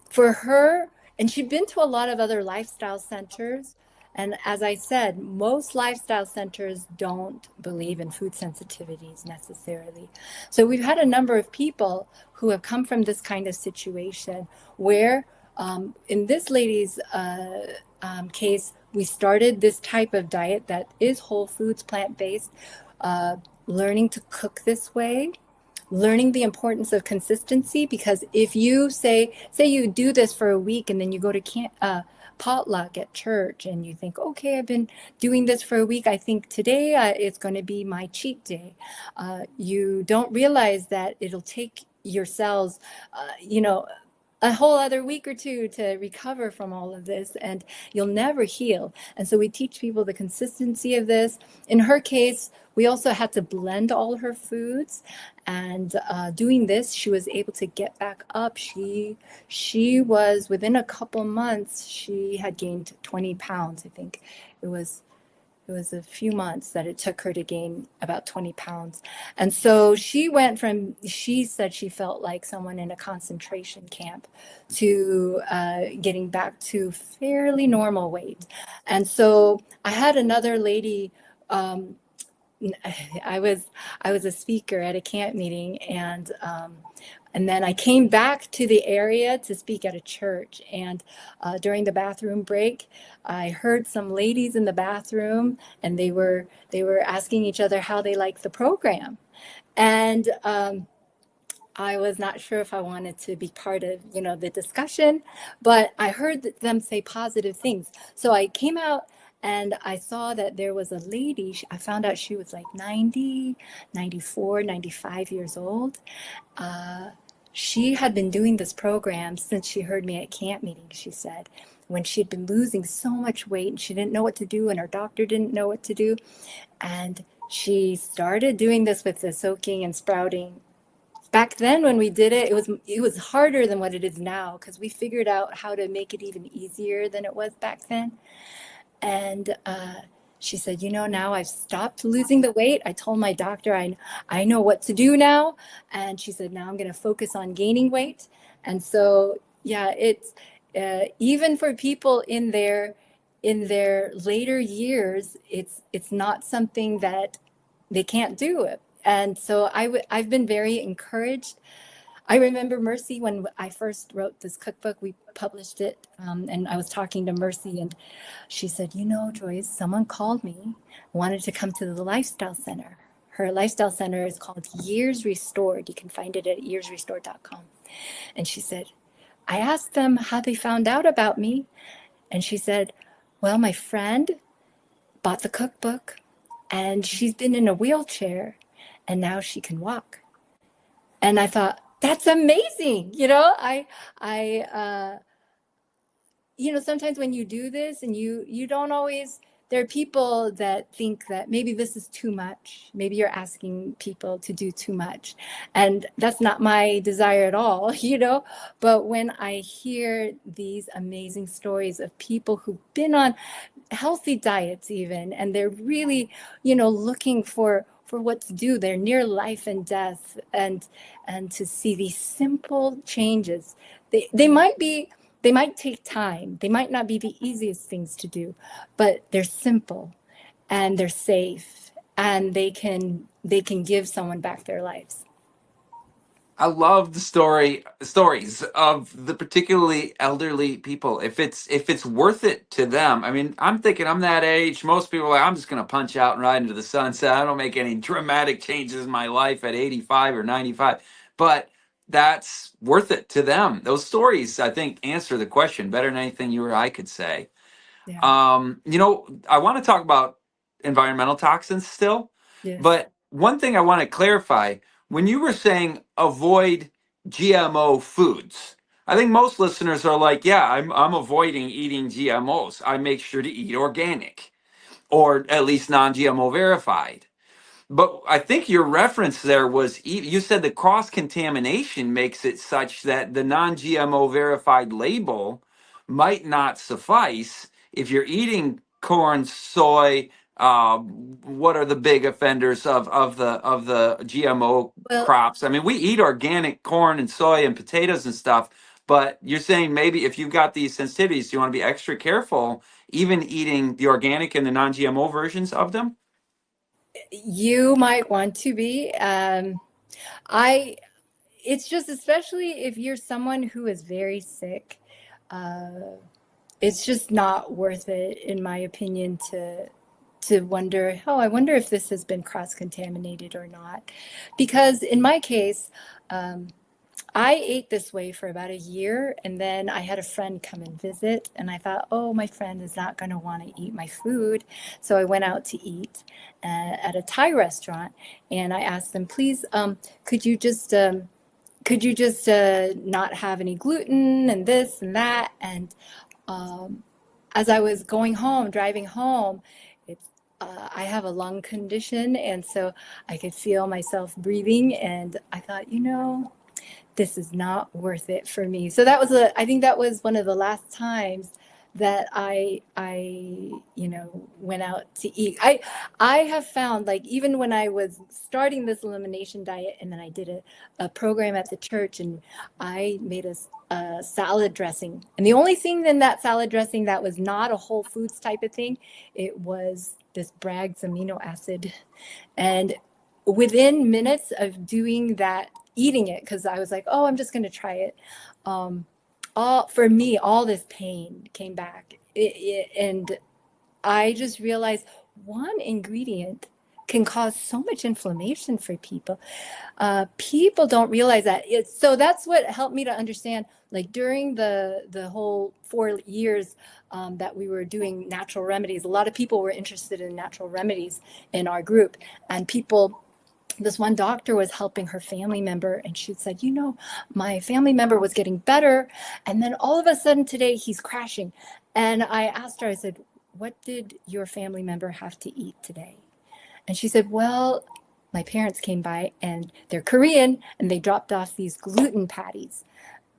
For her, and she'd been to a lot of other lifestyle centers. And as I said, most lifestyle centers don't believe in food sensitivities necessarily. So we've had a number of people who have come from this kind of situation where, in this lady's case, we started this type of diet that is whole foods, plant based, uh, learning to cook this way, learning the importance of consistency, because if you say you do this for a week and then you go to potluck at church and you think, okay, I've been doing this for a week, I think today it's going to be my cheat day. You don't realize that it'll take your cells a whole other week or two to recover from all of this, and you'll never heal. And so we teach people the consistency of this. In her case, we also had to blend all her foods, and doing this, she was able to get back up. She was, within a couple months, she had gained 20 pounds. I think it was it was a few months that it took her to gain about 20 pounds. And so she said she felt like someone in a concentration camp to getting back to fairly normal weight. And so I had another lady. Um, I was I was a speaker at a camp meeting, and then I came back to the area to speak at a church. And during the bathroom break, I heard some ladies in the bathroom, and they were asking each other how they liked the program. And I was not sure if I wanted to be part of, the discussion, but I heard them say positive things. So I came out and I saw that there was a lady. I found out she was like 90, 94, 95 years old. Uh, she had been doing this program since she heard me at camp meeting, she said, when she had been losing so much weight and she didn't know what to do and her doctor didn't know what to do. And she started doing this with the soaking and sprouting. Back then when we did it, it was harder than what it is now because we figured out how to make it even easier than it was back then. And she said, now I've stopped losing the weight. I told my doctor I know what to do now. And she said, now I'm going to focus on gaining weight. And so, yeah, it's even for people in their later years, it's not something that they can't do. And so I've been very encouraged. I remember Mercy when I first wrote this cookbook, we published it, and I was talking to Mercy, and she said, Joyce, someone called me, wanted to come to the Lifestyle Center. Her Lifestyle Center is called Years Restored. You can find it at yearsrestored.com. And she said, I asked them how they found out about me. And she said, well, my friend bought the cookbook and she's been in a wheelchair and now she can walk. And I thought, that's amazing. I sometimes when you do this and you don't always, there are people that think that maybe this is too much. Maybe you're asking people to do too much. And that's not my desire at all, But when I hear these amazing stories of people who've been on healthy diets even, and they're really, looking for what to do, they're near life and death, and to see these simple changes, they might take time, they might not be the easiest things to do, but they're simple and they're safe, and they can give someone back their lives. I love the stories of the particularly elderly people. If it's worth it to them. I mean, I'm thinking I'm that age. Most people are like, I'm just gonna punch out and ride into the sunset. I don't make any dramatic changes in my life at 85 or 95. But that's worth it to them. Those stories, I think, answer the question better than anything you or I could say. Yeah. I want to talk about environmental toxins still, Yes. but one thing I want to clarify, when you were saying avoid GMO foods, I think most listeners are like, yeah, I'm avoiding eating GMOs. I make sure to eat organic or at least non-GMO verified. But I think your reference there was you said the cross contamination makes it such that the non GMO verified label might not suffice if you're eating corn, soy. What are the big offenders of the GMO Well, crops? I mean, we eat organic corn and soy and potatoes and stuff, but you're saying maybe if you've got these sensitivities, you want to be extra careful, even eating the organic and the non GMO versions of them. you might want to be. I It's just, especially if you're someone who is very sick, uh, it's just not worth it, in my opinion, to wonder, oh, I wonder if this has been cross-contaminated or not. Because in my case, um, I ate this way for about a year, and then I had a friend come and visit, and I thought, oh, my friend is not going to want to eat my food. So I went out to eat at a Thai restaurant, and I asked them, please, could you just not have any gluten and this and that? And um, as I was going home, driving home, it's I have a lung condition, and so I could feel myself breathing, and I thought, this is not worth it for me. So I think that was one of the last times that I went out to eat. I have found, like, even when I was starting this elimination diet, and then I did a program at the church, and I made a salad dressing. And the only thing in that salad dressing that was not a Whole Foods type of thing, it was this Bragg's amino acid. And within minutes of doing that, eating it, because I was like, oh, I'm just going to try it. Um, all this pain came back. And I just realized one ingredient can cause so much inflammation for people. People don't realize that. So that's what helped me to understand, like, during the whole 4 years that we were doing natural remedies, a lot of people were interested in natural remedies in our group. And this one doctor was helping her family member, and she said, my family member was getting better, and then all of a sudden today he's crashing. And I asked her, I said, what did your family member have to eat today? And she said, well, my parents came by and they're Korean, and they dropped off these gluten patties,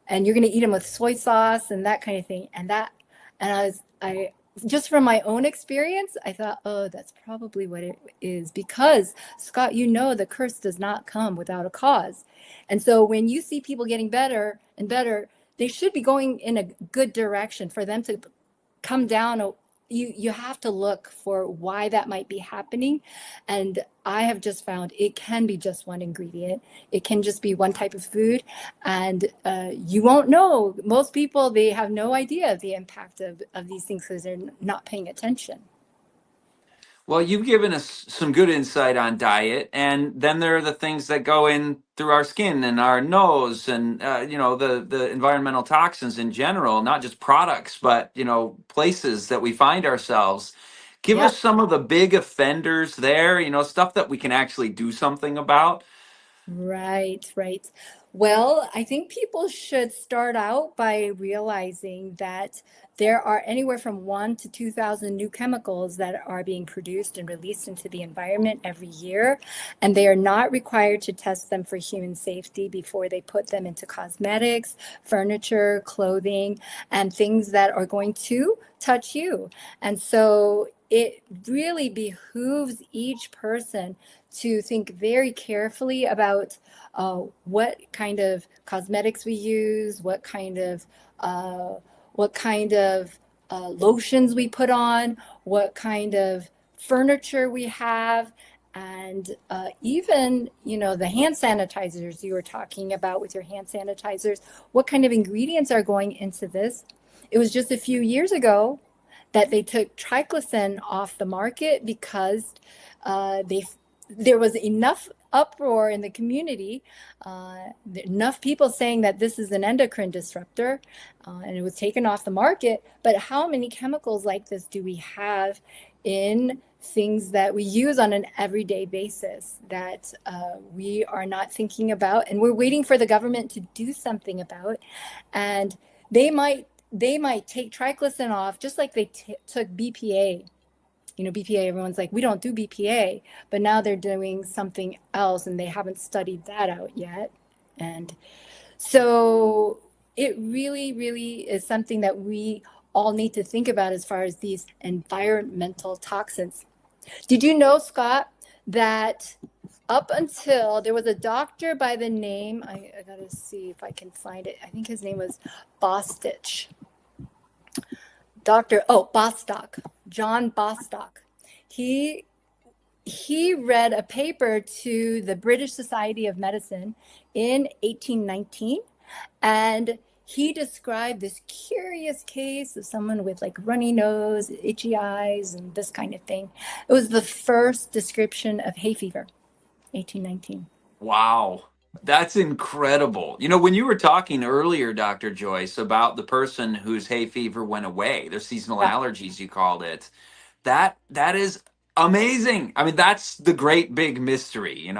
and you're going to eat them with soy sauce and that kind of thing. And I just from my own experience, I thought, oh, that's probably what it is. Because, Scott, the curse does not come without a cause. And so when you see people getting better and better, they should be going in a good direction. For them to come down, you have to look for why that might be happening. And I have just found it can be just one ingredient. It can just be one type of food, and you won't know. Most people, they have no idea of the impact of these things because they're not paying attention. Well, you've given us some good insight on diet, and then there are the things that go in through our skin and our nose, and the environmental toxins in general, not just products, but places that we find ourselves. Give Yeah. us some of the big offenders there, stuff that we can actually do something about. Right, right. Well, I think people should start out by realizing that there are anywhere from 1 to 2,000 new chemicals that are being produced and released into the environment every year, and they are not required to test them for human safety before they put them into cosmetics, furniture, clothing, and things that are going to touch you. And so it really behooves each person to think very carefully about what kind of cosmetics we use, uh, what kind of lotions we put on, what kind of furniture we have, and even the hand sanitizers you were talking about with your hand sanitizers. What kind of ingredients are going into this? It was just a few years ago that they took triclosan off the market because they there was enough uproar in the community, enough people saying that this is an endocrine disruptor, and it was taken off the market. But how many chemicals like this do we have in things that we use on an everyday basis that we are not thinking about, and we're waiting for the government to do something about? And they might take triclosan off, just like they took BPA. BPA, everyone's like, we don't do BPA, but now they're doing something else and they haven't studied that out yet. And so it really, really is something that we all need to think about as far as these environmental toxins. Did you know, Scott, that up until there was a doctor by the name, I gotta see if I can find it. I think his name was Bostich. Bostock, John Bostock. He he read a paper to the British Society of Medicine in 1819, and he described this curious case of someone with like runny nose, itchy eyes, and this kind of thing. It was the first description of hay fever, 1819. Wow. That's incredible. When you were talking earlier, Dr. Joyce, about the person whose hay fever went away, their seasonal Yeah. allergies, you called it, that is amazing. I mean, that's the great big mystery.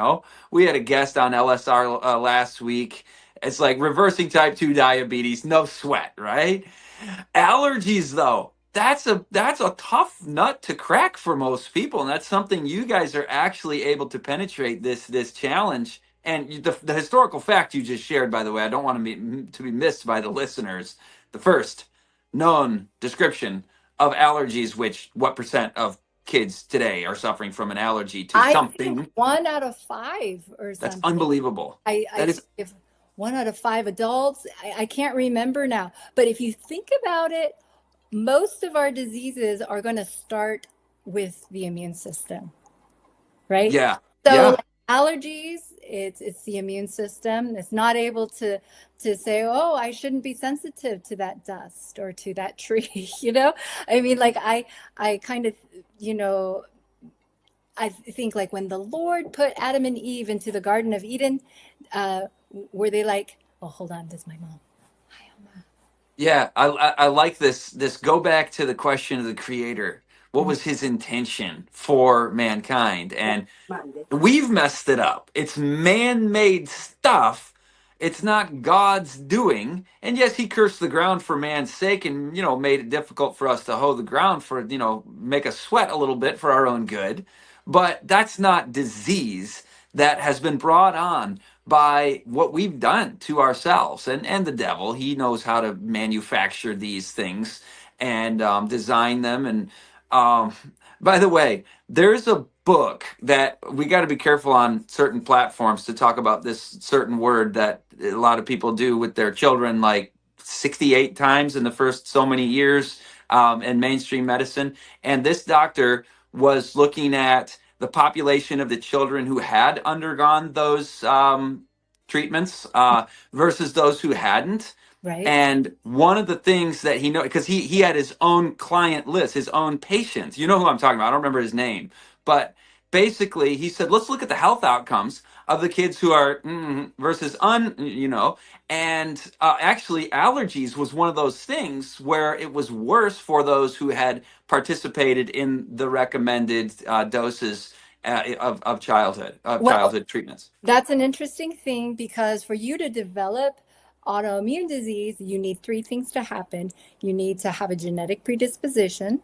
We had a guest on LSR last week. It's like reversing type 2 diabetes, no sweat, right? Allergies, though, that's a tough nut to crack for most people, and that's something you guys are actually able to penetrate this challenge. And the historical fact you just shared, by the way, I don't want to be missed by the listeners. The first known description of allergies, which what percent of kids today are suffering from an allergy to I think something? 1 out of 5 or That's something. unbelievable. I That think is, if 1 out of 5 adults, I can't remember now. But if you think about it, most of our diseases are going to start with the immune system, right? yeah, So yeah. like allergies, it's the immune system. It's not able to say, oh, I shouldn't be sensitive to that dust or to that tree. I mean, like I kind of, you know, I think like when the Lord put Adam and Eve into the Garden of Eden, were they like, oh, hold on, this is my mom. Hi, Alma. Yeah, I like this go back to the question of the creator. What was his intention for mankind? And we've messed it up. It's man-made stuff. It's not God's doing. And yes, he cursed the ground for man's sake and, made it difficult for us to hoe the ground for, make us sweat a little bit for our own good. But that's not disease that has been brought on by what we've done to ourselves and the devil. He knows how to manufacture these things. and design them. And um, by the way, there's a book that we got to be careful on certain platforms to talk about this certain word that a lot of people do with their children, like 68 times in the first so many years in mainstream medicine. And this doctor was looking at the population of the children who had undergone those treatments versus those who hadn't. Right. And one of the things that he know, because he had his own client list, his own patients. You know who I'm talking about. I don't remember his name, but basically he said, let's look at the health outcomes of the kids who are versus and actually actually, allergies was one of those things where it was worse for those who had participated in the recommended doses of Well, childhood treatments. that's an interesting thing because for you to develop autoimmune disease, you need three things to happen. You need to have a genetic predisposition,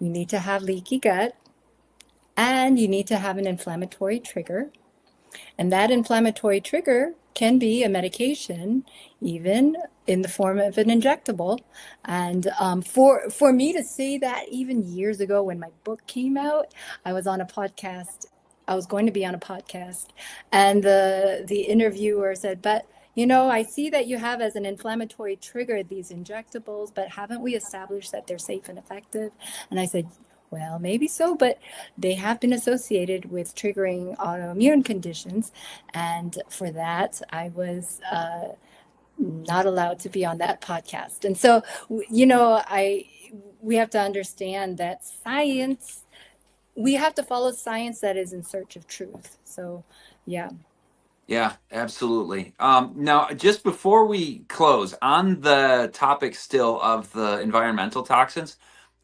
you need to have leaky gut, and you need to have an inflammatory trigger. And that inflammatory trigger can be a medication, even in the form of an injectable. And for me to say that even years ago when my book came out, I was on a podcast. I was going to be on a podcast, and the interviewer said, "But you know, I see that you have as an inflammatory trigger these injectables, but haven't we established that they're safe and effective?" And I said, well, maybe so, but they have been associated with triggering autoimmune conditions. And for that, I was not allowed to be on that podcast. And so, we have to understand that science, we have to follow science that is in search of truth. So, yeah. Yeah, absolutely. Now, just before we close, on the topic still of the environmental toxins,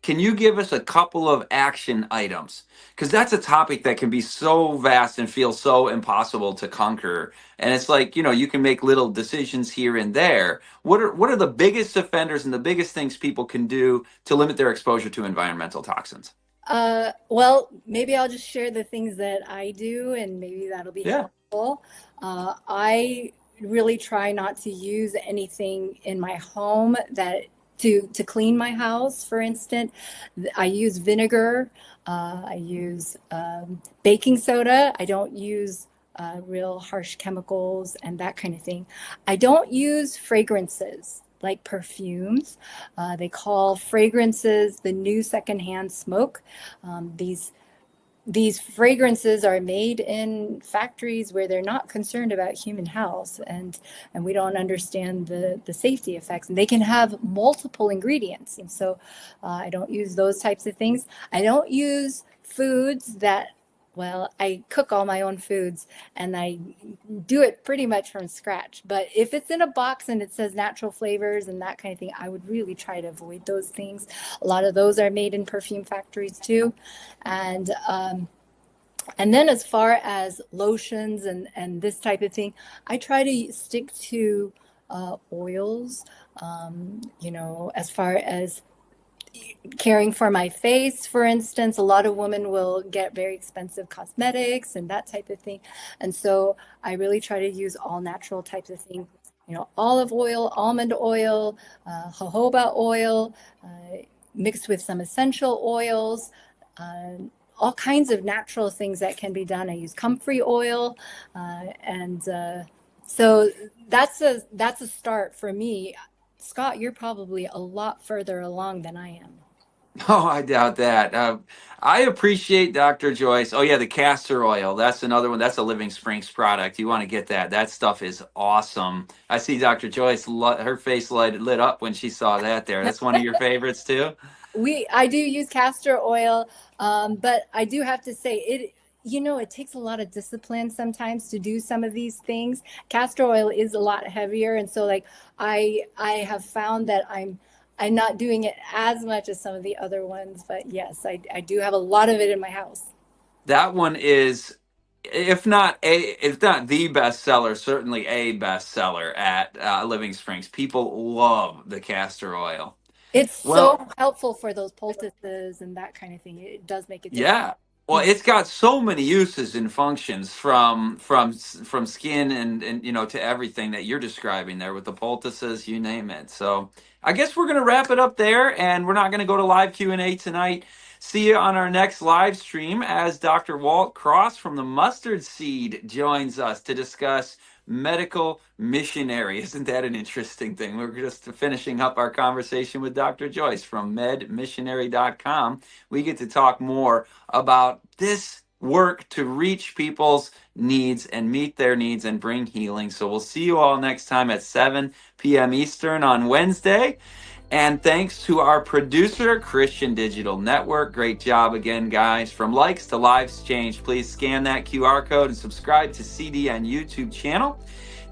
can you give us a couple of action items? Because that's a topic that can be so vast and feel so impossible to conquer. And it's like, you can make little decisions here and there. What are the biggest offenders and the biggest things people can do to limit their exposure to environmental toxins? Well, maybe I'll just share the things that I do, and maybe that'll be Yeah. helpful. I really try not to use anything in my home that to clean my house. For instance, I use vinegar. I use baking soda. I don't use real harsh chemicals and that kind of thing. I don't use fragrances like perfumes. They call fragrances the new secondhand smoke. These fragrances are made in factories where they're not concerned about human health, and we don't understand the safety effects, and they can have multiple ingredients. And so I don't use those types of things. I don't use foods that, well, I cook all my own foods and I do it pretty much from scratch. But if it's in a box and it says natural flavors and that kind of thing, I would really try to avoid those things. A lot of those are made in perfume factories too. And and then as far as lotions and this type of thing, I try to stick to oils. As far as caring for my face, for instance, a lot of women will get very expensive cosmetics and that type of thing. And so I really try to use all natural types of things, olive oil, almond oil, jojoba oil, mixed with some essential oils, uh, all kinds of natural things that can be done. I use comfrey oil, and so that's a start for me. Scott, you're probably a lot further along than I am. Oh, I doubt that. I appreciate Dr. Joyce. Oh, yeah, the castor oil. That's another one. That's a Living Springs product. You want to get that. That stuff is awesome. I see Dr. Joyce, her face lit up when she saw that there. That's one of your favorites, too? I do use castor oil, but I do have to say it takes a lot of discipline sometimes to do some of these things. Castor oil is a lot heavier, and so like I have found that I'm not doing it as much as some of the other ones, but yes, I do have a lot of it in my house. That one is, if not the bestseller, certainly a bestseller at Living Springs. People love the castor oil. It's Well, so helpful for those poultices and that kind of thing. It does make a difference. yeah. Well, it's got so many uses and functions from skin and to everything that you're describing there with the poultices, you name it. So I guess we're gonna wrap it up there, and we're not gonna go to live Q&A tonight. See you on our next live stream as Dr. Walt Cross from the Mustard Seed joins us to discuss medical missionary. Isn't that an interesting thing? We're just finishing up our conversation with Dr. Joyce from medmissionary.com. We get to talk more about this work to reach people's needs and meet their needs and bring healing. So we'll see you all next time at 7 p.m. Eastern on Wednesday. And thanks to our producer, Christian Digital Network. Great job again, guys. From likes to lives changed, please scan that QR code and subscribe to CDN YouTube channel.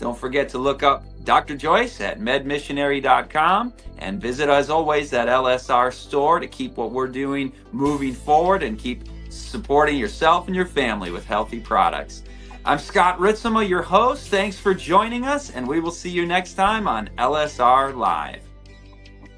Don't forget to look up Dr. Joyce at medmissionary.com and visit, as always, that LSR store to keep what we're doing moving forward and keep supporting yourself and your family with healthy products. I'm Scott Ritzema, your host. Thanks for joining us, and we will see you next time on LSR Live.